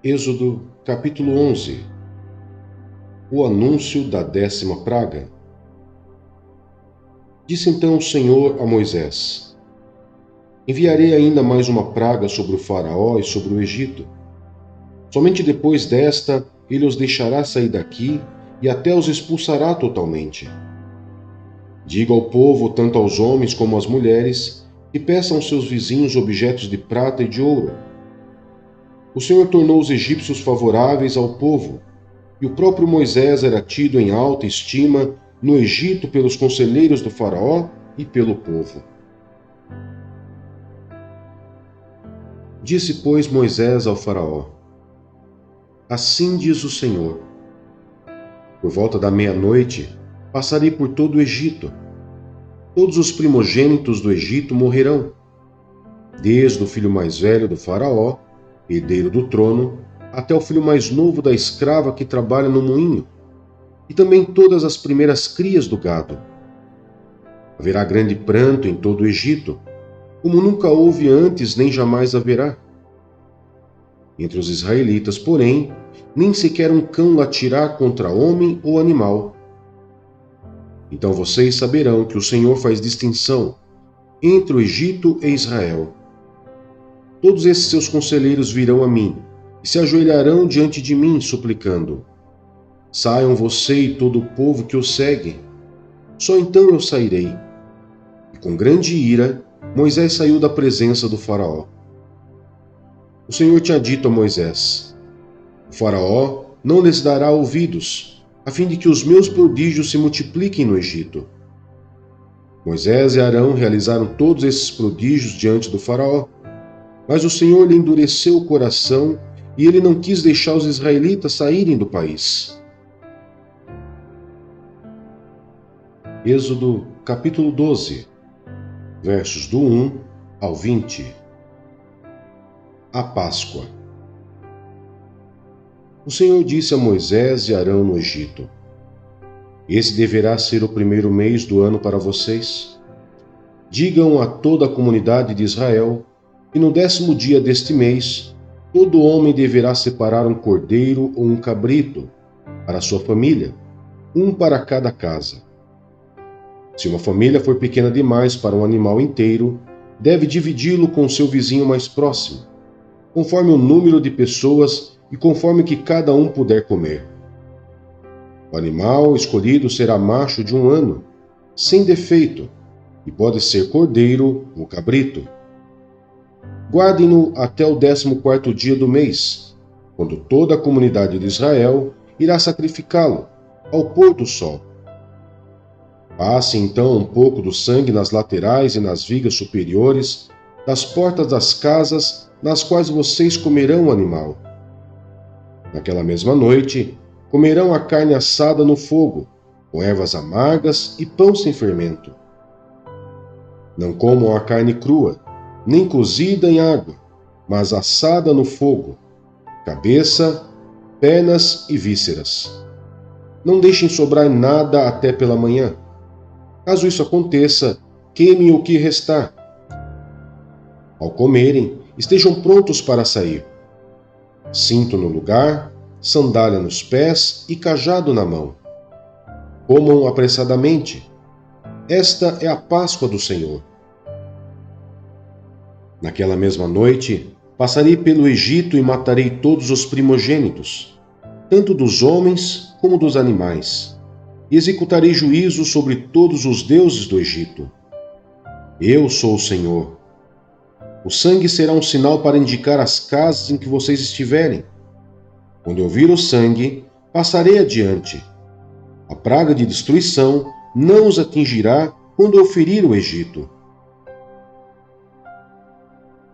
Êxodo capítulo 11. O anúncio da 10ª praga. Disse então o Senhor a Moisés: Enviarei ainda mais uma praga sobre o Faraó e sobre o Egito. Somente depois desta ele os deixará sair daqui e até os expulsará totalmente. Diga ao povo, tanto aos homens como às mulheres, que peçam aos seus vizinhos objetos de prata e de ouro. O Senhor tornou os egípcios favoráveis ao povo, e o próprio Moisés era tido em alta estima no Egito pelos conselheiros do Faraó e pelo povo. Disse, pois, Moisés ao Faraó: Assim diz o Senhor: Por volta da meia-noite passarei por todo o Egito. Todos os primogênitos do Egito morrerão, desde o filho mais velho do Faraó, herdeiro do trono, até o filho mais novo da escrava que trabalha no moinho, e também todas as primeiras crias do gado. Haverá grande pranto em todo o Egito, como nunca houve antes nem jamais haverá. Entre os israelitas, porém, nem sequer um cão latirá contra homem ou animal. Então vocês saberão que o Senhor faz distinção entre o Egito e Israel. Todos esses seus conselheiros virão a mim e se ajoelharão diante de mim, suplicando: Saiam você e todo o povo que o segue. Só então eu sairei. E com grande ira, Moisés saiu da presença do Faraó. O Senhor tinha dito a Moisés: O Faraó não lhes dará ouvidos, a fim de que os meus prodígios se multipliquem no Egito. Moisés e Arão realizaram todos esses prodígios diante do Faraó, mas o Senhor lhe endureceu o coração e ele não quis deixar os israelitas saírem do país. Êxodo capítulo 12, versos do 1 ao 20. A Páscoa. O Senhor disse a Moisés e Arão no Egito: Esse deverá ser o primeiro mês do ano para vocês. Digam a toda a comunidade de Israel que no 10º dia deste mês, todo homem deverá separar um cordeiro ou um cabrito para sua família, um para cada casa. Se uma família for pequena demais para um animal inteiro, deve dividi-lo com seu vizinho mais próximo, conforme o número de pessoas e conforme o que cada um puder comer. O animal escolhido será macho de 1 ano, sem defeito, e pode ser cordeiro ou cabrito. Guardem-no até o 14º dia do mês, quando toda a comunidade de Israel irá sacrificá-lo, ao pôr do sol. Passe então um pouco do sangue nas laterais e nas vigas superiores das portas das casas nas quais vocês comerão o animal. Naquela mesma noite, comerão a carne assada no fogo, com ervas amargas e pão sem fermento. Não comam a carne crua, nem cozida em água, mas assada no fogo, cabeça, pernas e vísceras. Não deixem sobrar nada até pela manhã. Caso isso aconteça, queimem o que restar. Ao comerem, estejam prontos para sair. Cinto no lugar, sandália nos pés e cajado na mão. Comam apressadamente. Esta é a Páscoa do Senhor. Naquela mesma noite, passarei pelo Egito e matarei todos os primogênitos, tanto dos homens como dos animais, e executarei juízo sobre todos os deuses do Egito. Eu sou o Senhor. O sangue será um sinal para indicar as casas em que vocês estiverem. Quando eu vir o sangue, passarei adiante. A praga de destruição não os atingirá quando eu ferir o Egito.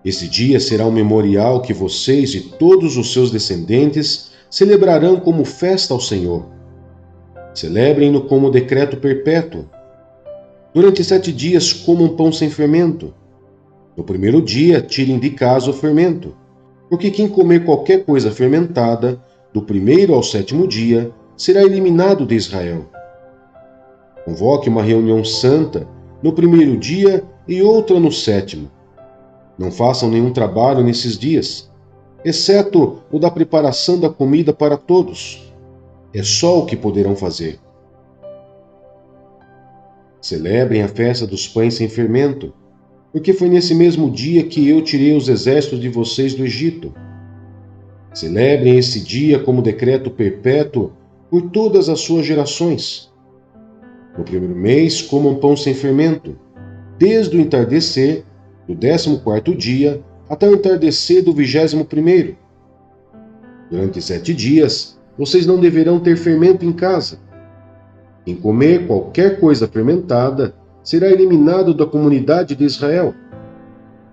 Esse dia será um memorial que vocês e todos os seus descendentes celebrarão como festa ao Senhor. Celebrem-no como decreto perpétuo. Durante 7 dias comam pão sem fermento. No primeiro dia tirem de casa o fermento, porque quem comer qualquer coisa fermentada, do 1º ao 7º dia, será eliminado de Israel. Convoque uma reunião santa no 1º dia e outra no 7º. Não façam nenhum trabalho nesses dias. exceto o da preparação da comida para todos. É só o que poderão fazer. Celebrem a festa dos pães sem fermento, porque foi nesse mesmo dia que eu tirei os exércitos de vocês do Egito. Celebrem esse dia como decreto perpétuo por todas as suas gerações. No primeiro mês, comam pão sem fermento, desde o entardecer do 14º dia até o entardecer do 21º. Durante 7 dias, vocês não deverão ter fermento em casa. Quem comer qualquer coisa fermentada será eliminado da comunidade de Israel,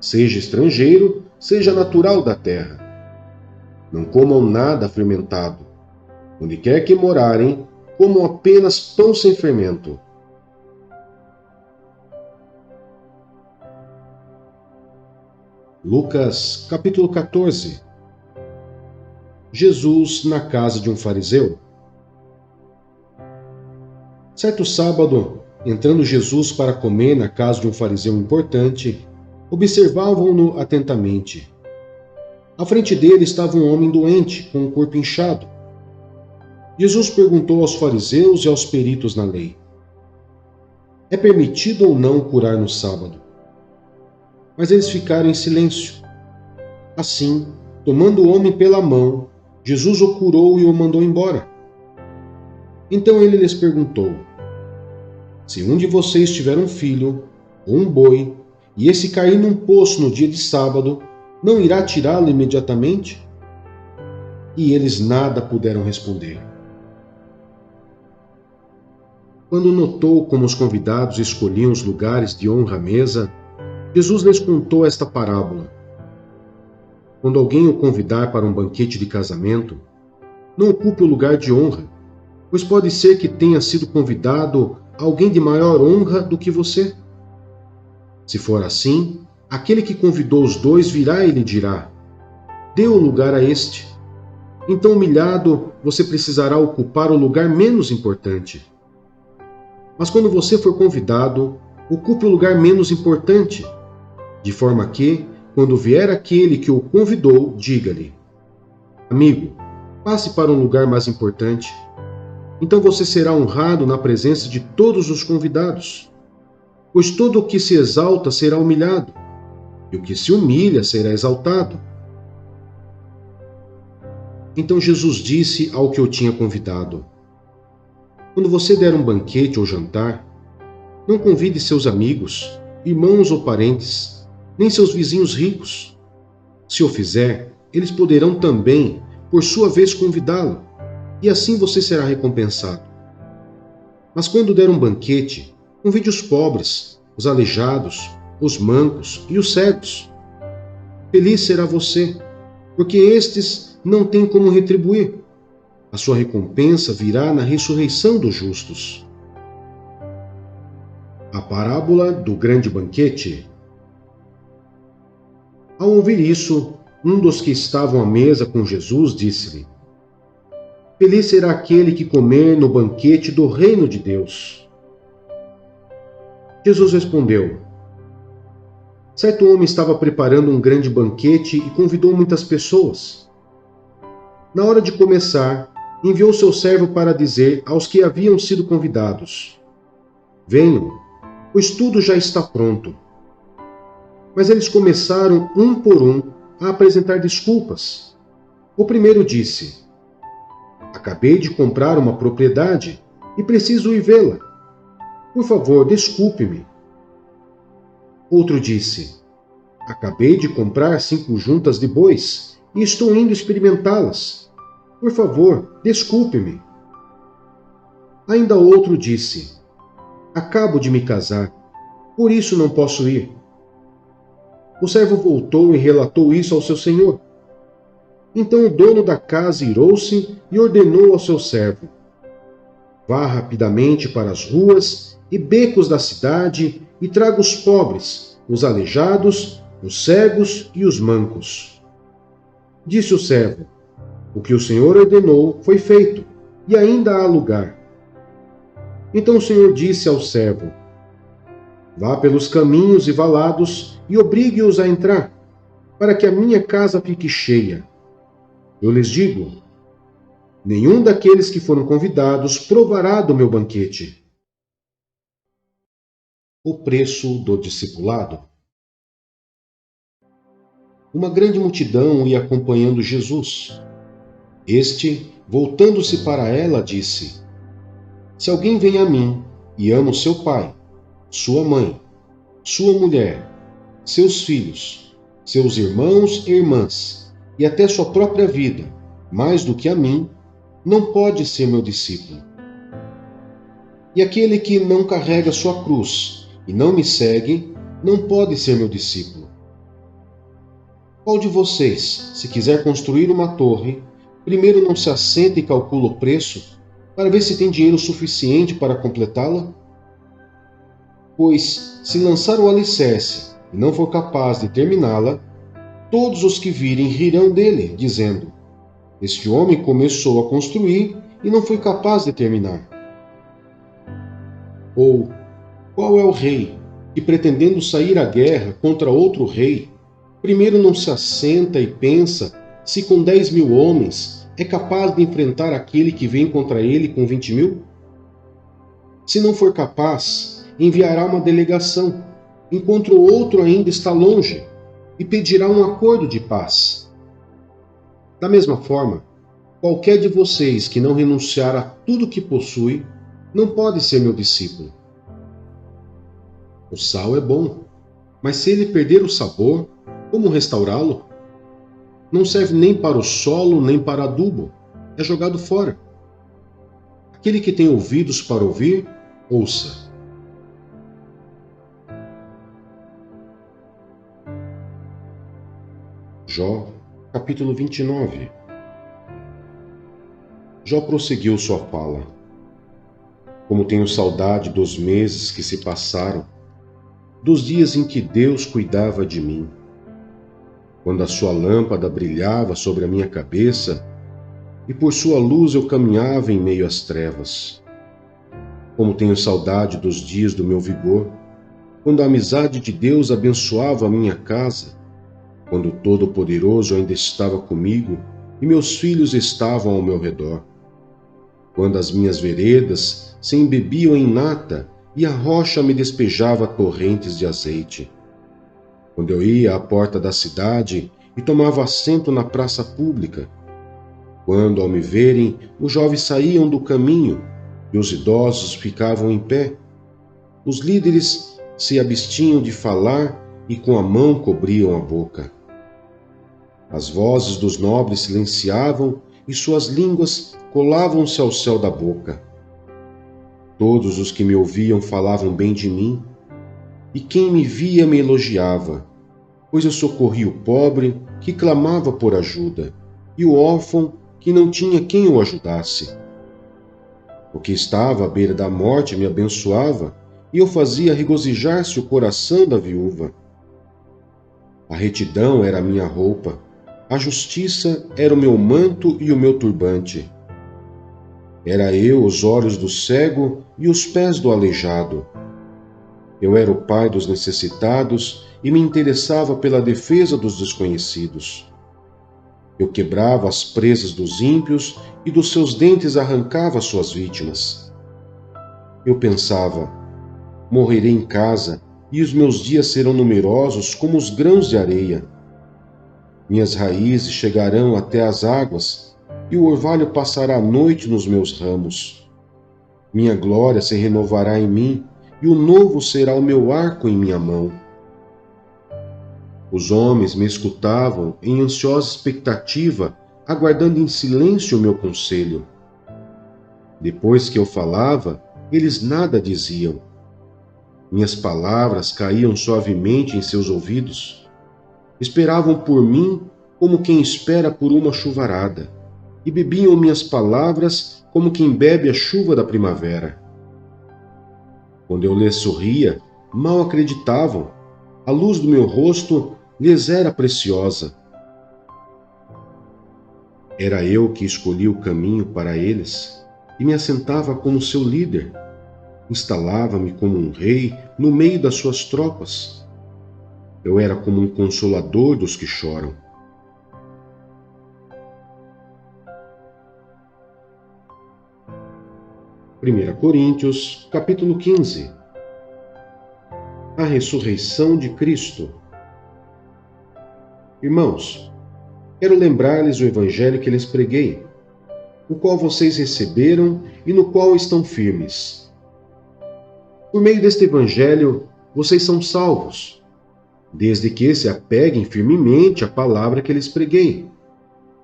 seja estrangeiro, seja natural da terra. Não comam nada fermentado. Onde quer que morarem, comam apenas pão sem fermento. Lucas, capítulo 14. Jesus na casa de um fariseu. Certo sábado, entrando Jesus para comer na casa de um fariseu importante, observavam-no atentamente. À frente dele estava um homem doente, com o corpo inchado. Jesus perguntou aos fariseus e aos peritos na lei: é permitido ou não curar no sábado? Mas eles ficaram em silêncio. Assim, tomando o homem pela mão, Jesus o curou e o mandou embora. Então ele lhes perguntou: se um de vocês tiver um filho, ou um boi, e esse cair num poço no dia de sábado, não irá tirá-lo imediatamente? E eles nada puderam responder. Quando notou como os convidados escolhiam os lugares de honra à mesa, Jesus lhes contou esta parábola. Quando alguém o convidar para um banquete de casamento, não ocupe o lugar de honra, pois pode ser que tenha sido convidado alguém de maior honra do que você. Se for assim, aquele que convidou os dois virá e lhe dirá: dê o lugar a este. Então, humilhado, você precisará ocupar o lugar menos importante. Mas quando você for convidado, ocupe o lugar menos importante, de forma que, quando vier aquele que o convidou, diga-lhe: amigo, passe para um lugar mais importante. Então você será honrado na presença de todos os convidados. Pois todo o que se exalta será humilhado, e o que se humilha será exaltado. Então Jesus disse ao que o tinha convidado: quando você der um banquete ou jantar, não convide seus amigos, irmãos ou parentes, nem seus vizinhos ricos. Se o fizer, eles poderão também, por sua vez, convidá-lo, e assim você será recompensado. Mas quando der um banquete, convide os pobres, os aleijados, os mancos e os cegos. Feliz será você, porque estes não têm como retribuir. A sua recompensa virá na ressurreição dos justos. A parábola do grande banquete. Ao ouvir isso, um dos que estavam à mesa com Jesus disse-lhe: feliz será aquele que comer no banquete do reino de Deus. Jesus respondeu: certo homem estava preparando um grande banquete e convidou muitas pessoas. Na hora de começar, enviou seu servo para dizer aos que haviam sido convidados: venham, pois tudo já está pronto. Mas eles começaram, um por um, a apresentar desculpas. O primeiro disse: acabei de comprar uma propriedade e preciso ir vê-la. Por favor, desculpe-me. Outro disse: acabei de comprar 5 juntas de bois e estou indo experimentá-las. Por favor, desculpe-me. Ainda outro disse: acabo de me casar, por isso não posso ir. O servo voltou e relatou isso ao seu senhor. Então o dono da casa irou-se e ordenou ao seu servo: vá rapidamente para as ruas e becos da cidade e traga os pobres, os aleijados, os cegos e os mancos. Disse o servo: o que o senhor ordenou foi feito, e ainda há lugar. Então o senhor disse ao servo: vá pelos caminhos e valados e obrigue-os a entrar, para que a minha casa fique cheia. Eu lhes digo, nenhum daqueles que foram convidados provará do meu banquete. O preço do discipulado. Uma grande multidão ia acompanhando Jesus. Este, voltando-se para ela, disse: Se alguém vem a mim e ama o seu pai, sua mãe, sua mulher, seus filhos, seus irmãos e irmãs, e até sua própria vida, mais do que a mim, não pode ser meu discípulo. E aquele que não carrega sua cruz e não me segue, não pode ser meu discípulo. Qual de vocês, se quiser construir uma torre, primeiro não se assenta e calcula o preço, para ver se tem dinheiro suficiente para completá-la? Pois, se lançar o alicerce e não for capaz de terminá-la, todos os que virem rirão dele, dizendo: Este homem começou a construir e não foi capaz de terminar. Ou, qual é o rei que, pretendendo sair à guerra contra outro rei, primeiro não se assenta e pensa se com 10.000 homens é capaz de enfrentar aquele que vem contra ele com 20.000? Se não for capaz, enviará uma delegação, enquanto o outro ainda está longe, e pedirá um acordo de paz. Da mesma forma, qualquer de vocês que não renunciar a tudo que possui, não pode ser meu discípulo. O sal é bom, mas se ele perder o sabor, como restaurá-lo? Não serve nem para o solo, nem para adubo. É jogado fora. Aquele que tem ouvidos para ouvir, ouça. Jó, capítulo 29. Jó prosseguiu sua fala. Como tenho saudade dos meses que se passaram, dos dias em que Deus cuidava de mim. Quando a sua lâmpada brilhava sobre a minha cabeça, e por sua luz eu caminhava em meio às trevas. Como tenho saudade dos dias do meu vigor, quando a amizade de Deus abençoava a minha casa, quando o Todo-Poderoso ainda estava comigo e meus filhos estavam ao meu redor. Quando as minhas veredas se embebiam em nata e a rocha me despejava torrentes de azeite. Quando eu ia à porta da cidade e tomava assento na praça pública. Quando, ao me verem, os jovens saíam do caminho e os idosos ficavam em pé. Os líderes se abstinham de falar e com a mão cobriam a boca. As vozes dos nobres silenciavam e suas línguas colavam-se ao céu da boca. Todos os que me ouviam falavam bem de mim, e quem me via me elogiava, pois eu socorri o pobre que clamava por ajuda, e o órfão que não tinha quem o ajudasse. O que estava à beira da morte me abençoava, e eu fazia regozijar-se o coração da viúva. A retidão era a minha roupa, a justiça era o meu manto e o meu turbante. Era eu os olhos do cego e os pés do aleijado. Eu era o pai dos necessitados e me interessava pela defesa dos desconhecidos. Eu quebrava as presas dos ímpios e dos seus dentes arrancava suas vítimas. Eu pensava, morrerei em casa e os meus dias serão numerosos como os grãos de areia. Minhas raízes chegarão até as águas e o orvalho passará a noite nos meus ramos. Minha glória se renovará em mim e o novo será o meu arco em minha mão. Os homens me escutavam em ansiosa expectativa, aguardando em silêncio o meu conselho. Depois que eu falava, eles nada diziam. Minhas palavras caíam suavemente em seus ouvidos. Esperavam por mim como quem espera por uma chuvarada, e bebiam minhas palavras como quem bebe a chuva da primavera. Quando eu lhes sorria, mal acreditavam. A luz do meu rosto lhes era preciosa. Era eu que escolhi o caminho para eles e me assentava como seu líder. Instalava-me como um rei no meio das suas tropas. Eu era como um consolador dos que choram. 1 Coríntios, capítulo 15. A ressurreição de Cristo. Irmãos, quero lembrar-lhes o evangelho que lhes preguei, o qual vocês receberam e no qual estão firmes. Por meio deste evangelho, vocês são salvos, desde que se apeguem firmemente à palavra que lhes preguei.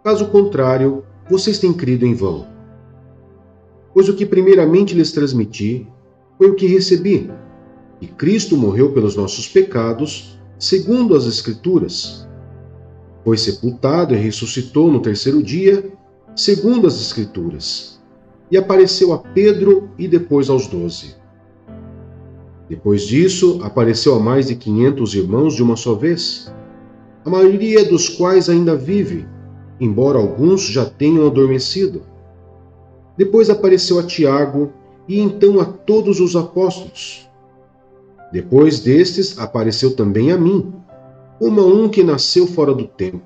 Caso contrário, vocês têm crido em vão. Pois o que primeiramente lhes transmiti foi o que recebi, que Cristo morreu pelos nossos pecados, segundo as Escrituras. Foi sepultado e ressuscitou no terceiro dia, segundo as Escrituras, e apareceu a Pedro e depois aos 12. Depois disso, apareceu a mais de 500 irmãos de uma só vez, a maioria dos quais ainda vive, embora alguns já tenham adormecido. Depois apareceu a Tiago e então a todos os apóstolos. Depois destes, apareceu também a mim, como a um que nasceu fora do tempo.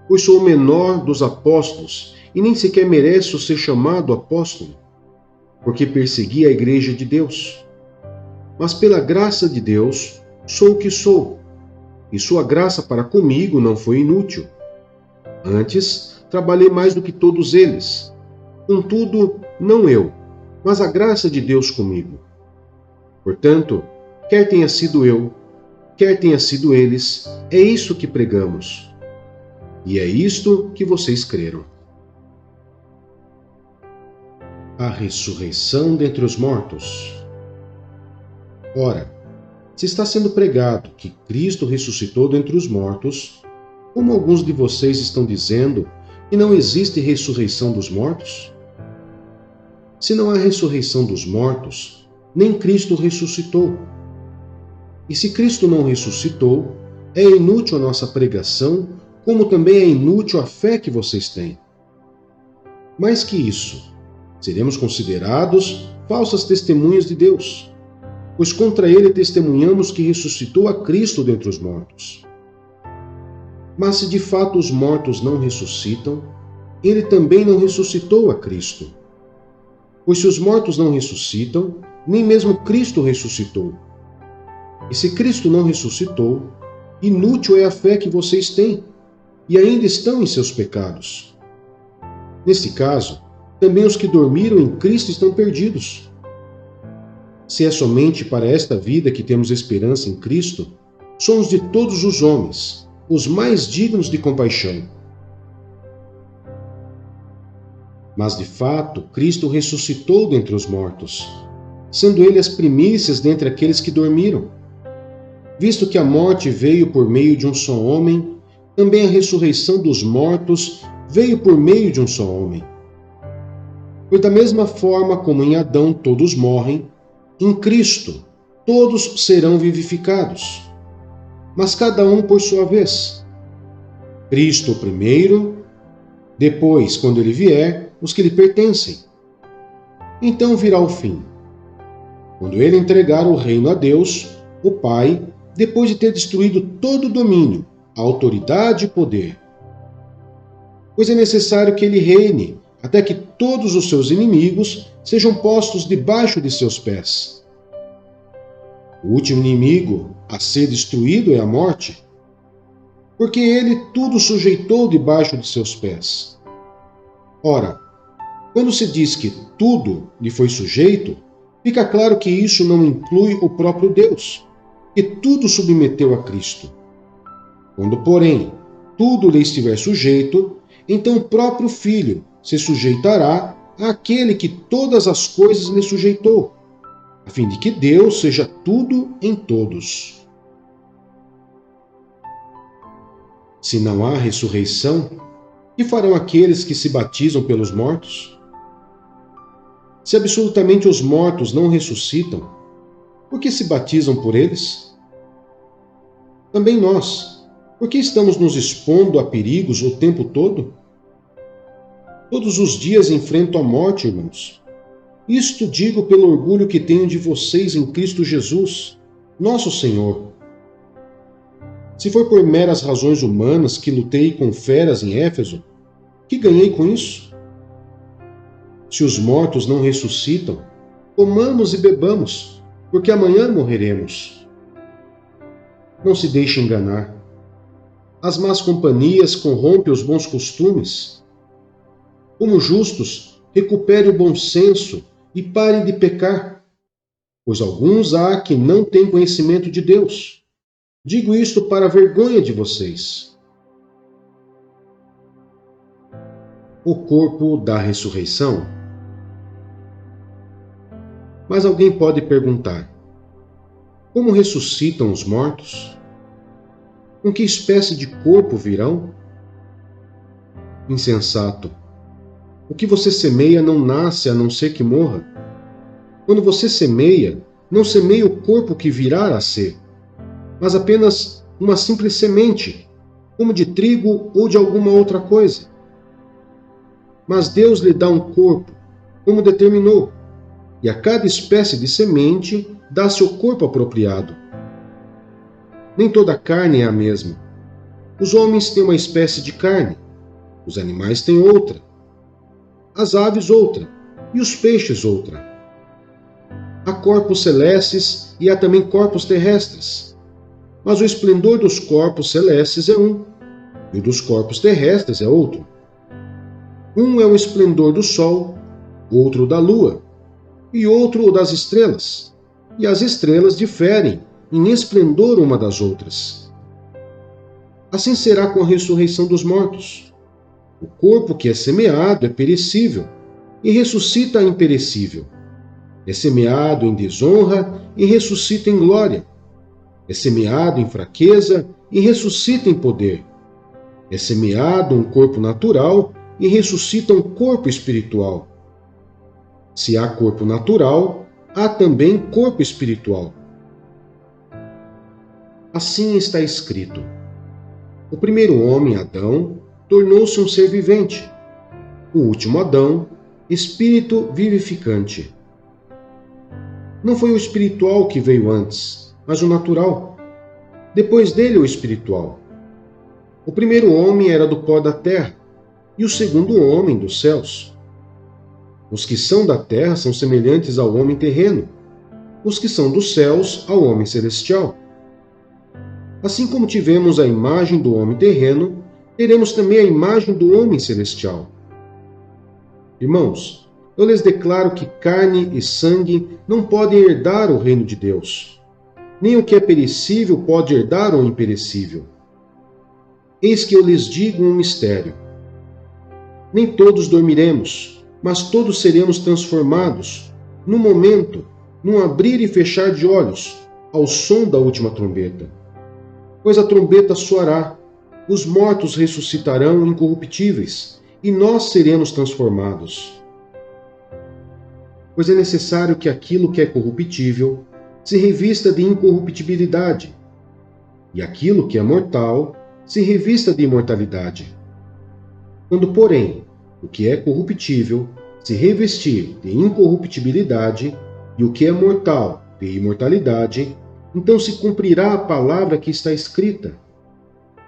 Pois sou o menor dos apóstolos e nem sequer mereço ser chamado apóstolo, porque persegui a igreja de Deus. Mas pela graça de Deus, sou o que sou, e sua graça para comigo não foi inútil. Antes, trabalhei mais do que todos eles. Contudo, não eu, mas a graça de Deus comigo. Portanto, quer tenha sido eu, quer tenha sido eles, é isso que pregamos. E é isto que vocês creram. A ressurreição dentre os mortos. Ora, se está sendo pregado que Cristo ressuscitou dentre os mortos, como alguns de vocês estão dizendo que não existe ressurreição dos mortos? Se não há ressurreição dos mortos, nem Cristo ressuscitou. E se Cristo não ressuscitou, é inútil a nossa pregação, como também é inútil a fé que vocês têm. Mais que isso, seremos considerados falsas testemunhas de Deus, pois contra ele testemunhamos que ressuscitou a Cristo dentre os mortos. Mas se de fato os mortos não ressuscitam, ele também não ressuscitou a Cristo. Pois se os mortos não ressuscitam, nem mesmo Cristo ressuscitou. E se Cristo não ressuscitou, inútil é a fé que vocês têm, e ainda estão em seus pecados. Neste caso, também os que dormiram em Cristo estão perdidos. Se é somente para esta vida que temos esperança em Cristo, somos de todos os homens, os mais dignos de compaixão. Mas de fato, Cristo ressuscitou dentre os mortos, sendo ele as primícias dentre aqueles que dormiram. Visto que a morte veio por meio de um só homem, também a ressurreição dos mortos veio por meio de um só homem. Pois da mesma forma como em Adão todos morrem, em Cristo todos serão vivificados, mas cada um por sua vez. Cristo primeiro, depois, quando ele vier, os que lhe pertencem. Então virá o fim, quando ele entregar o reino a Deus, o Pai, depois de ter destruído todo o domínio, a autoridade e poder. Pois é necessário que ele reine, até que todos os seus inimigos sejam postos debaixo de seus pés. O último inimigo a ser destruído é a morte, porque ele tudo sujeitou debaixo de seus pés. Ora, quando se diz que tudo lhe foi sujeito, fica claro que isso não inclui o próprio Deus, que tudo submeteu a Cristo. Quando, porém, tudo lhe estiver sujeito, então o próprio Filho se sujeitará àquele que todas as coisas lhe sujeitou, a fim de que Deus seja tudo em todos. Se não há ressurreição, que farão aqueles que se batizam pelos mortos? Se absolutamente os mortos não ressuscitam, por que se batizam por eles? Também nós, por que estamos nos expondo a perigos o tempo todo? Todos os dias enfrento a morte, irmãos. Isto digo pelo orgulho que tenho de vocês em Cristo Jesus, nosso Senhor. Se foi por meras razões humanas que lutei com feras em Éfeso, que ganhei com isso? Se os mortos não ressuscitam, comamos e bebamos, porque amanhã morreremos. Não se deixe enganar. As más companhias corrompem os bons costumes. Como justos, recupere o bom senso e pare de pecar, pois alguns há que não têm conhecimento de Deus. Digo isto para a vergonha de vocês. O corpo da ressurreição. Mas alguém pode perguntar: como ressuscitam os mortos? Com que espécie de corpo virão? Insensato! O que você semeia não nasce a não ser que morra. Quando você semeia, não semeia o corpo que virá a ser, mas apenas uma simples semente, como de trigo ou de alguma outra coisa. Mas Deus lhe dá um corpo, como determinou, e a cada espécie de semente dá-se o corpo apropriado. Nem toda carne é a mesma. Os homens têm uma espécie de carne, os animais têm outra, as aves outra, e os peixes outra. Há corpos celestes e há também corpos terrestres. Mas o esplendor dos corpos celestes é um, e o dos corpos terrestres é outro. Um é o esplendor do sol, outro da lua, e outro o das estrelas. E as estrelas diferem em esplendor uma das outras. Assim será com a ressurreição dos mortos. O corpo que é semeado é perecível, e ressuscita imperecível. É semeado em desonra e ressuscita em glória. É semeado em fraqueza e ressuscita em poder. É semeado um corpo natural e ressuscita um corpo espiritual. Se há corpo natural, há também corpo espiritual. Assim está escrito: o primeiro homem, Adão, tornou-se um ser vivente. O último Adão, espírito vivificante. Não foi o espiritual que veio antes, mas o natural. Depois dele, o espiritual. O primeiro homem era do pó da terra, e o segundo homem dos céus. Os que são da terra são semelhantes ao homem terreno, os que são dos céus ao homem celestial. Assim como tivemos a imagem do homem terreno, teremos também a imagem do homem celestial. Irmãos, eu lhes declaro que carne e sangue não podem herdar o reino de Deus. Nem o que é perecível pode herdar o imperecível. Eis que eu lhes digo um mistério. Nem todos dormiremos, mas todos seremos transformados, num momento, num abrir e fechar de olhos, ao som da última trombeta. Pois a trombeta soará, os mortos ressuscitarão incorruptíveis, e nós seremos transformados. Pois é necessário que aquilo que é corruptível se revista de incorruptibilidade, e aquilo que é mortal se revista de imortalidade. Quando, porém, o que é corruptível se revestir de incorruptibilidade, e o que é mortal de imortalidade, então se cumprirá a palavra que está escrita: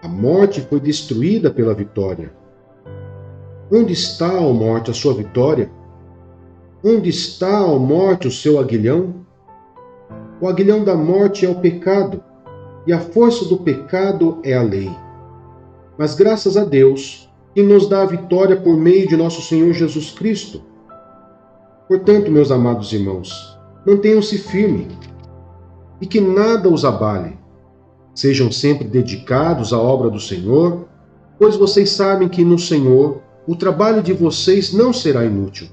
a morte foi destruída pela vitória. Onde está, ó morte, a sua vitória? Onde está, ó morte, o seu aguilhão? O aguilhão da morte é o pecado, e a força do pecado é a lei. Mas graças a Deus, que nos dá a vitória por meio de nosso Senhor Jesus Cristo. Portanto, meus amados irmãos, mantenham-se firmes, e que nada os abale. Sejam sempre dedicados à obra do Senhor, pois vocês sabem que no Senhor o trabalho de vocês não será inútil.